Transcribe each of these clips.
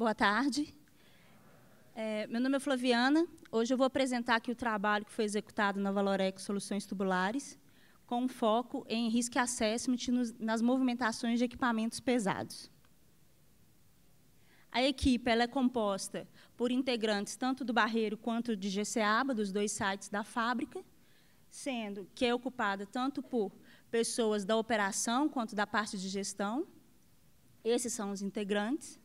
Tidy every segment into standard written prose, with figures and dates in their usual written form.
Boa tarde. Meu nome é Flaviana. Hoje eu vou apresentar aqui o trabalho que foi executado na Valorex Soluções Tubulares, com um foco em Risk Assessment nas movimentações de equipamentos pesados. A equipe ela é composta por integrantes tanto do Barreiro quanto de GCABA, dos dois sites da fábrica, sendo que é ocupada tanto por pessoas da operação quanto da parte de gestão. Esses são os integrantes.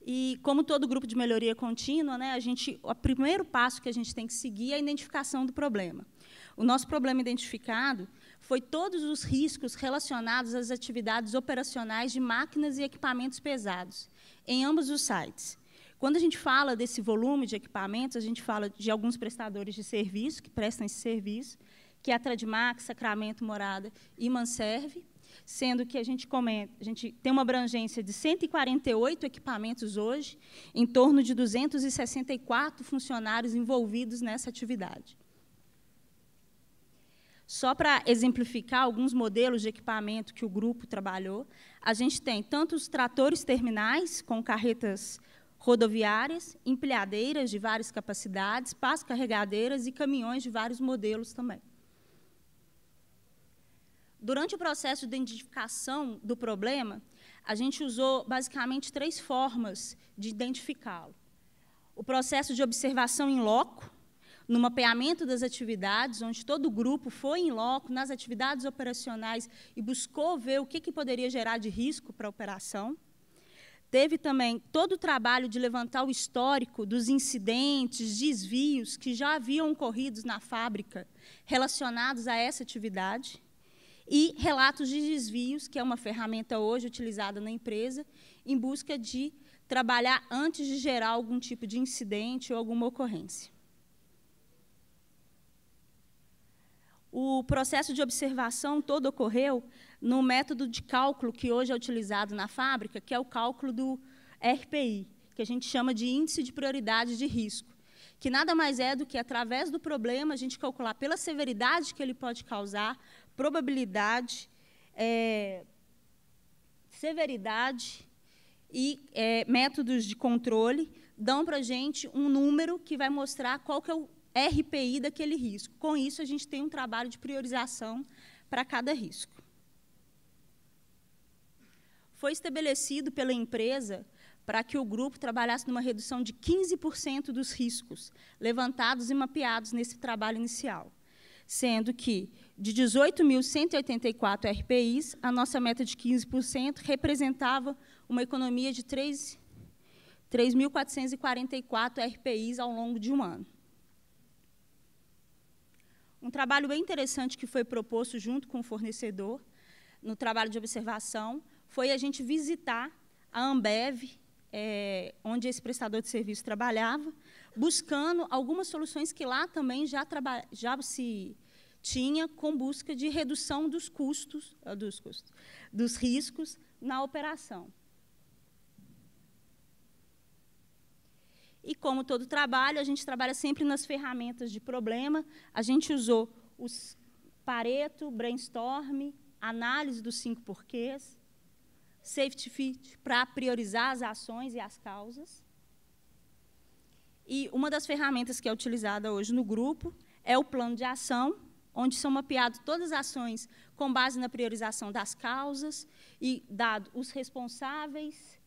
E, como todo grupo de melhoria contínua, né, o primeiro passo que a gente tem que seguir é a identificação do problema. O nosso problema identificado foi todos os riscos relacionados às atividades operacionais de máquinas e equipamentos pesados, em ambos os sites. Quando a gente fala desse volume de equipamentos, a gente fala de alguns prestadores de serviço, que prestam esse serviço, que é a Tradimax, Sacramento, Morada e Manserve, sendo que a gente tem uma abrangência de 148 equipamentos hoje, em torno de 264 funcionários envolvidos nessa atividade. Só para exemplificar alguns modelos de equipamento que o grupo trabalhou, a gente tem tanto os tratores terminais, com carretas rodoviárias, empilhadeiras de várias capacidades, pás carregadeiras e caminhões de vários modelos também. Durante o processo de identificação do problema, a gente usou, basicamente, 3 formas de identificá-lo. O processo de observação em loco, no mapeamento das atividades, onde todo o grupo foi em loco, nas atividades operacionais, e buscou ver o que poderia gerar de risco para a operação. Teve também todo o trabalho de levantar o histórico dos incidentes, desvios que já haviam ocorrido na fábrica relacionados a essa atividade. E relatos de desvios, que é uma ferramenta hoje utilizada na empresa, em busca de trabalhar antes de gerar algum tipo de incidente ou alguma ocorrência. O processo de observação todo ocorreu no método de cálculo que hoje é utilizado na fábrica, que é o cálculo do RPI, que a gente chama de Índice de Prioridade de Risco, que nada mais é do que, através do problema, a gente calcular pela severidade que ele pode causar, probabilidade, severidade e métodos de controle, dão para a gente um número que vai mostrar qual que é o RPI daquele risco. Com isso, a gente tem um trabalho de priorização para cada risco. Foi estabelecido pela empresa para que o grupo trabalhasse numa redução de 15% dos riscos levantados e mapeados nesse trabalho inicial, sendo que, de 18.184 RPIs, a nossa meta de 15% representava uma economia de 3.444 RPIs ao longo de um ano. Um trabalho bem interessante que foi proposto junto com o fornecedor, no trabalho de observação, foi a gente visitar a Ambev, onde esse prestador de serviço trabalhava, buscando algumas soluções que lá também já se tinha, com busca de redução dos riscos na operação. E, como todo trabalho, a gente trabalha sempre nas ferramentas de problema. A gente usou os Pareto, Brainstorm, análise dos 5 porquês, Safety Fit para priorizar as ações e as causas. E uma das ferramentas que é utilizada hoje no grupo é o plano de ação, onde são mapeadas todas as ações com base na priorização das causas e dado os responsáveis,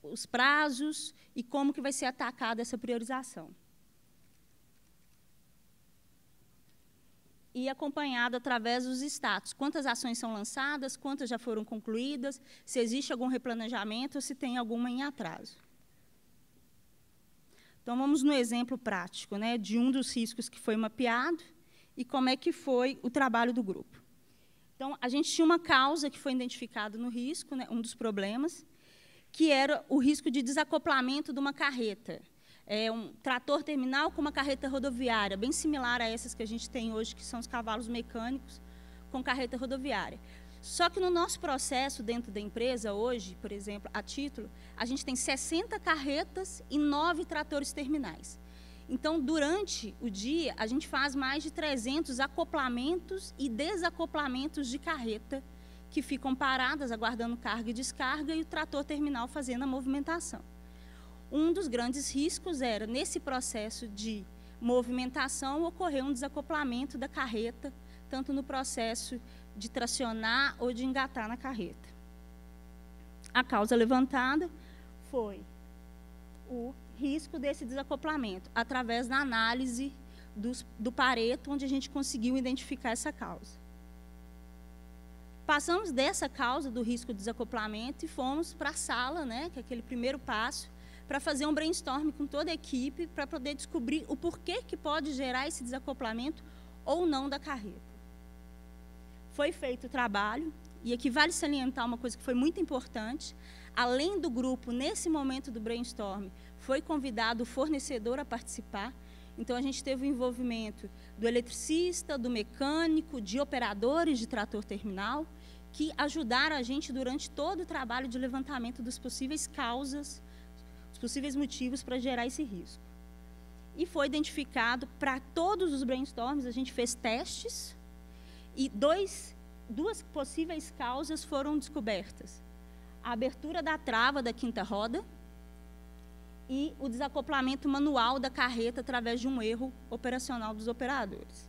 os prazos e como que vai ser atacada essa priorização. E acompanhado através dos status, quantas ações são lançadas, quantas já foram concluídas, se existe algum replanejamento ou se tem alguma em atraso. Então, vamos no exemplo prático, né, de um dos riscos que foi mapeado e como é que foi o trabalho do grupo. Então, a gente tinha uma causa que foi identificada no risco, né, um dos problemas, que era o risco de desacoplamento de uma carreta. Um trator terminal com uma carreta rodoviária, bem similar a essas que a gente tem hoje, que são os cavalos mecânicos com carreta rodoviária. Só que no nosso processo dentro da empresa, hoje, por exemplo, a título, a gente tem 60 carretas e 9 tratores terminais. Então, durante o dia, a gente faz mais de 300 acoplamentos e desacoplamentos de carreta que ficam paradas, aguardando carga e descarga, e o trator terminal fazendo a movimentação. Um dos grandes riscos era, nesse processo de movimentação, ocorrer um desacoplamento da carreta, tanto no processo de tracionar ou de engatar na carreta. A causa levantada foi o risco desse desacoplamento, através da análise do Pareto, onde a gente conseguiu identificar essa causa. Passamos dessa causa do risco de desacoplamento e fomos para a sala, né, que é aquele primeiro passo, para fazer um brainstorm com toda a equipe, para poder descobrir o porquê que pode gerar esse desacoplamento ou não da carreta. Foi feito o trabalho, e aqui vale salientar uma coisa que foi muito importante: além do grupo, nesse momento do brainstorm, foi convidado o fornecedor a participar. Então, a gente teve o envolvimento do eletricista, do mecânico, de operadores de trator terminal, que ajudaram a gente durante todo o trabalho de levantamento das possíveis causas, os possíveis motivos para gerar esse risco. E foi identificado, para todos os brainstorms, a gente fez testes, e duas possíveis causas foram descobertas: a abertura da trava da quinta roda e o desacoplamento manual da carreta através de um erro operacional dos operadores,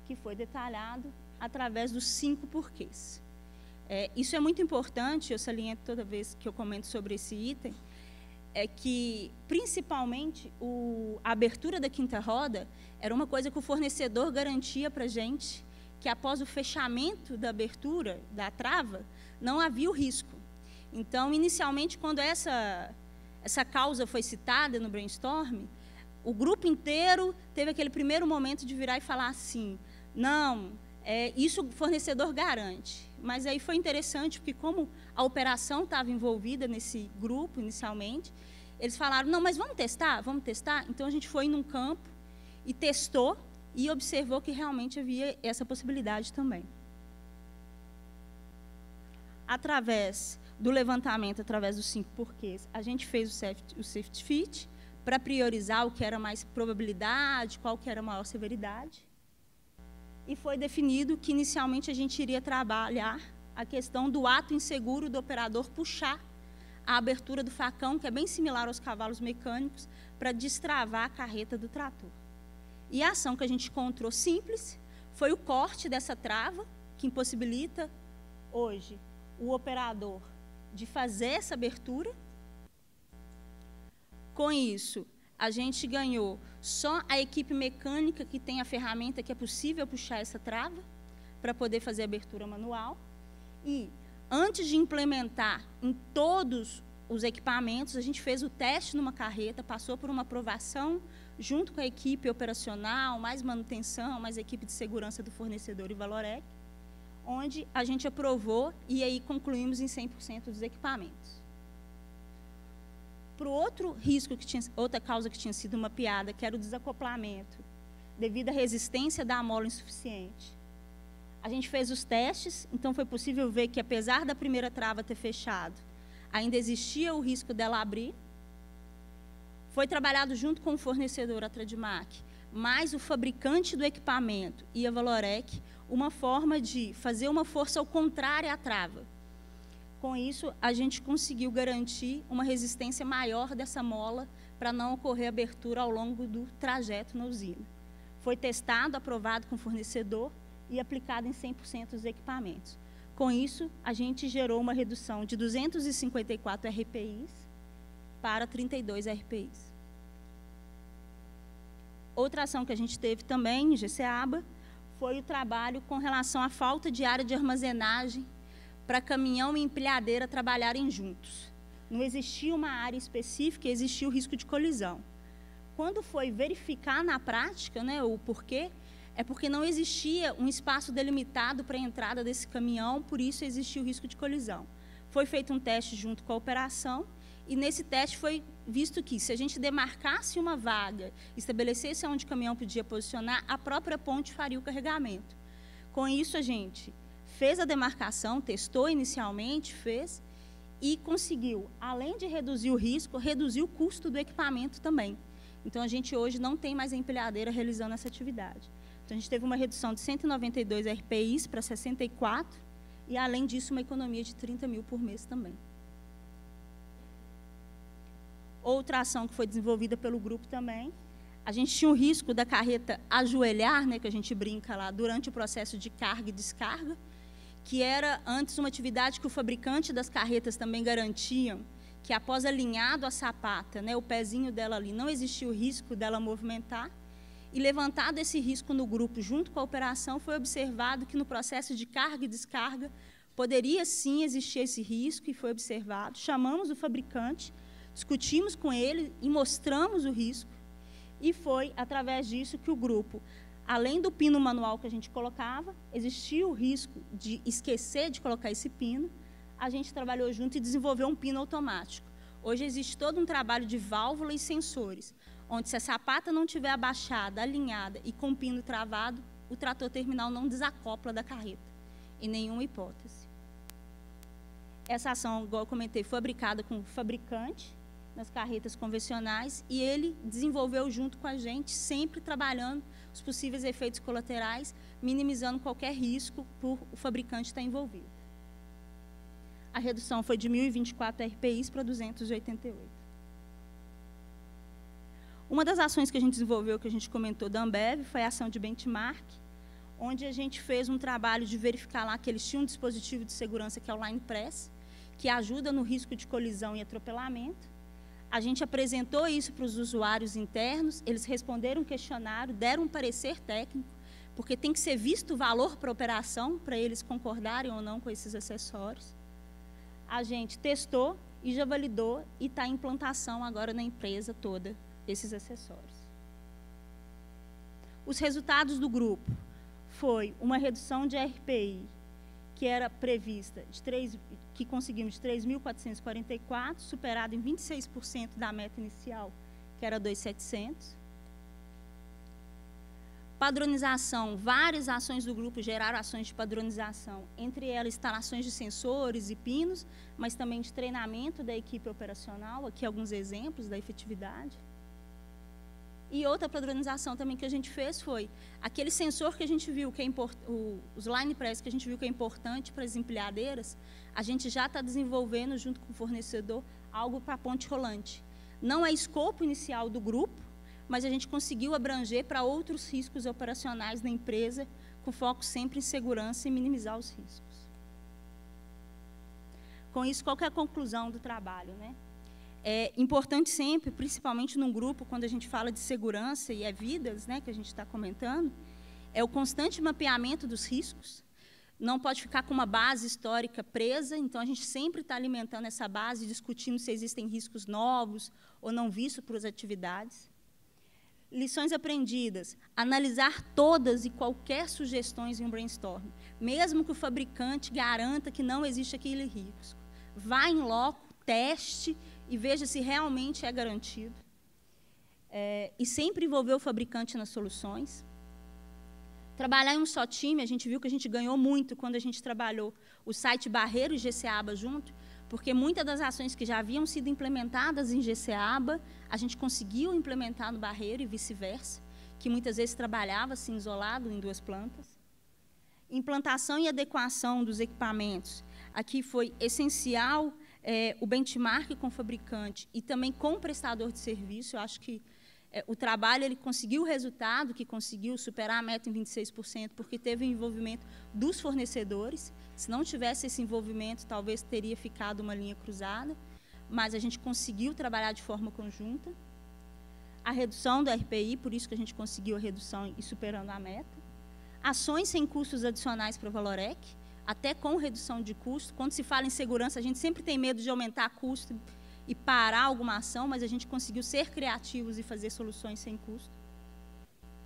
que foi detalhado através dos 5 porquês. Isso é muito importante, eu saliento toda vez que eu comento sobre esse item, é que, principalmente, a abertura da quinta roda era uma coisa que o fornecedor garantia para a gente, que após o fechamento da abertura da trava, não havia o risco. Então, inicialmente, quando essa causa foi citada no brainstorm, o grupo inteiro teve aquele primeiro momento de virar e falar assim: não, isso o fornecedor garante. Mas aí foi interessante, porque como a operação estava envolvida nesse grupo inicialmente, eles falaram: não, mas vamos testar? Vamos testar? Então, a gente foi num campo e testou e observou que realmente havia essa possibilidade também. Através do levantamento, através dos 5 porquês, a gente fez o safety fit para priorizar o que era mais probabilidade, qual que era a maior severidade. E foi definido que, inicialmente, a gente iria trabalhar a questão do ato inseguro do operador puxar a abertura do facão, que é bem similar aos cavalos mecânicos, para destravar a carreta do trator. E a ação que a gente encontrou simples foi o corte dessa trava, que impossibilita, hoje, o operador de fazer essa abertura. Com isso, a gente ganhou só a equipe mecânica que tem a ferramenta que é possível puxar essa trava para poder fazer a abertura manual. E, antes de implementar em todos os equipamentos, a gente fez o teste numa carreta, passou por uma aprovação junto com a equipe operacional, mais manutenção, mais equipe de segurança do fornecedor e Valorec, onde a gente aprovou e aí concluímos em 100% dos equipamentos. Para o outro risco, outra causa que tinha sido mapeada, que era o desacoplamento, devido à resistência da mola insuficiente, a gente fez os testes, então foi possível ver que, apesar da primeira trava ter fechado, ainda existia o risco dela abrir. Foi trabalhado junto com o fornecedor, a Tradmac, mais o fabricante do equipamento e a Valorec, uma forma de fazer uma força ao contrário à trava. Com isso, a gente conseguiu garantir uma resistência maior dessa mola para não ocorrer abertura ao longo do trajeto na usina. Foi testado, aprovado com o fornecedor e aplicado em 100% dos equipamentos. Com isso, a gente gerou uma redução de 254 RPIs para 32 RPIs. Outra ação que a gente teve também em GCABA foi o trabalho com relação à falta de área de armazenagem para caminhão e empilhadeira trabalharem juntos. Não existia uma área específica, existia o risco de colisão. Quando foi verificar na prática, né, o porquê, é porque não existia um espaço delimitado para a entrada desse caminhão, por isso existia o risco de colisão. Foi feito um teste junto com a operação, e nesse teste foi visto que, se a gente demarcasse uma vaga, estabelecesse onde o caminhão podia posicionar, a própria ponte faria o carregamento. Com isso, a gente fez a demarcação, testou inicialmente, fez, e conseguiu, além de reduzir o risco, reduzir o custo do equipamento também. Então, a gente hoje não tem mais a empilhadeira realizando essa atividade. Então, a gente teve uma redução de 192 RPIs para 64 e, além disso, uma economia de 30 mil por mês também. Outra ação que foi desenvolvida pelo grupo também, a gente tinha o risco da carreta ajoelhar, né, que a gente brinca lá, durante o processo de carga e descarga, que era antes uma atividade que o fabricante das carretas também garantiam, que após alinhado a sapata, né, o pezinho dela ali, não existia o risco dela movimentar, e levantado esse risco no grupo junto com a operação, foi observado que no processo de carga e descarga poderia sim existir esse risco, e foi observado. Chamamos o fabricante, discutimos com ele e mostramos o risco, e foi através disso que o grupo, além do pino manual que a gente colocava, existia o risco de esquecer de colocar esse pino, a gente trabalhou junto e desenvolveu um pino automático. Hoje existe todo um trabalho de válvula e sensores, onde se a sapata não estiver abaixada, alinhada e com o pino travado, o trator terminal não desacopla da carreta, em nenhuma hipótese. Essa ação, igual eu comentei, foi fabricada com o fabricante, nas carretas convencionais, e ele desenvolveu junto com a gente, sempre trabalhando os possíveis efeitos colaterais, minimizando qualquer risco por o fabricante estar envolvido. A redução foi de 1.024 RPIs para 288. Uma das ações que a gente desenvolveu, que a gente comentou da Ambev, foi a ação de benchmark, onde a gente fez um trabalho de verificar lá que eles tinham um dispositivo de segurança, que é o Line Press, que ajuda no risco de colisão e atropelamento. A gente apresentou isso para os usuários internos, eles responderam um questionário, deram um parecer técnico, porque tem que ser visto o valor para a operação, para eles concordarem ou não com esses acessórios. A gente testou e já validou, e está em implantação agora na empresa toda, esses acessórios. Os resultados do grupo foi uma redução de RPI, que era prevista, que conseguimos de 3.444, superado em 26% da meta inicial, que era 2.700. Padronização, várias ações do grupo geraram ações de padronização, entre elas instalações de sensores e pinos, mas também de treinamento da equipe operacional, aqui alguns exemplos da efetividade. E outra padronização também que a gente fez foi aquele sensor que a gente viu, que é os Line Press que a gente viu que é importante para as empilhadeiras, a gente já está desenvolvendo, junto com o fornecedor, algo para a ponte rolante. Não é escopo inicial do grupo, mas a gente conseguiu abranger para outros riscos operacionais na empresa, com foco sempre em segurança e minimizar os riscos. Com isso, qual que é a conclusão do trabalho, né? É importante sempre, principalmente num grupo, quando a gente fala de segurança e vidas, né, que a gente está comentando, é o constante mapeamento dos riscos. Não pode ficar com uma base histórica presa, então a gente sempre está alimentando essa base, discutindo se existem riscos novos ou não vistos para as atividades. Lições aprendidas, analisar todas e qualquer sugestões em um brainstorm, mesmo que o fabricante garanta que não existe aquele risco. Vá em loco, teste e veja se realmente é garantido. E sempre envolver o fabricante nas soluções. Trabalhar em um só time, a gente viu que a gente ganhou muito quando a gente trabalhou o site Barreiro e GCABA junto, porque muitas das ações que já haviam sido implementadas em GCABA, a gente conseguiu implementar no Barreiro e vice-versa, que muitas vezes trabalhava assim, isolado em duas plantas. Implantação e adequação dos equipamentos. Aqui foi essencial o benchmark com o fabricante e também com o prestador de serviço. Eu acho que o trabalho ele conseguiu o resultado, que conseguiu superar a meta em 26%, porque teve o envolvimento dos fornecedores. Se não tivesse esse envolvimento, talvez teria ficado uma linha cruzada, mas a gente conseguiu trabalhar de forma conjunta. A redução do RPI, por isso que a gente conseguiu a redução e superando a meta. Ações sem custos adicionais para o Valorec, até com redução de custo. Quando se fala em segurança, a gente sempre tem medo de aumentar custo e parar alguma ação, mas a gente conseguiu ser criativos e fazer soluções sem custo.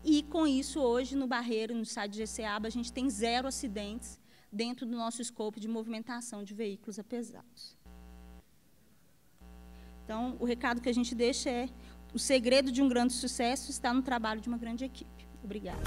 E, com isso, hoje, no Barreiro, no site de GCABA, a gente tem 0 acidentes dentro do nosso escopo de movimentação de veículos pesados. Então, o recado que a gente deixa é: o segredo de um grande sucesso está no trabalho de uma grande equipe. Obrigada.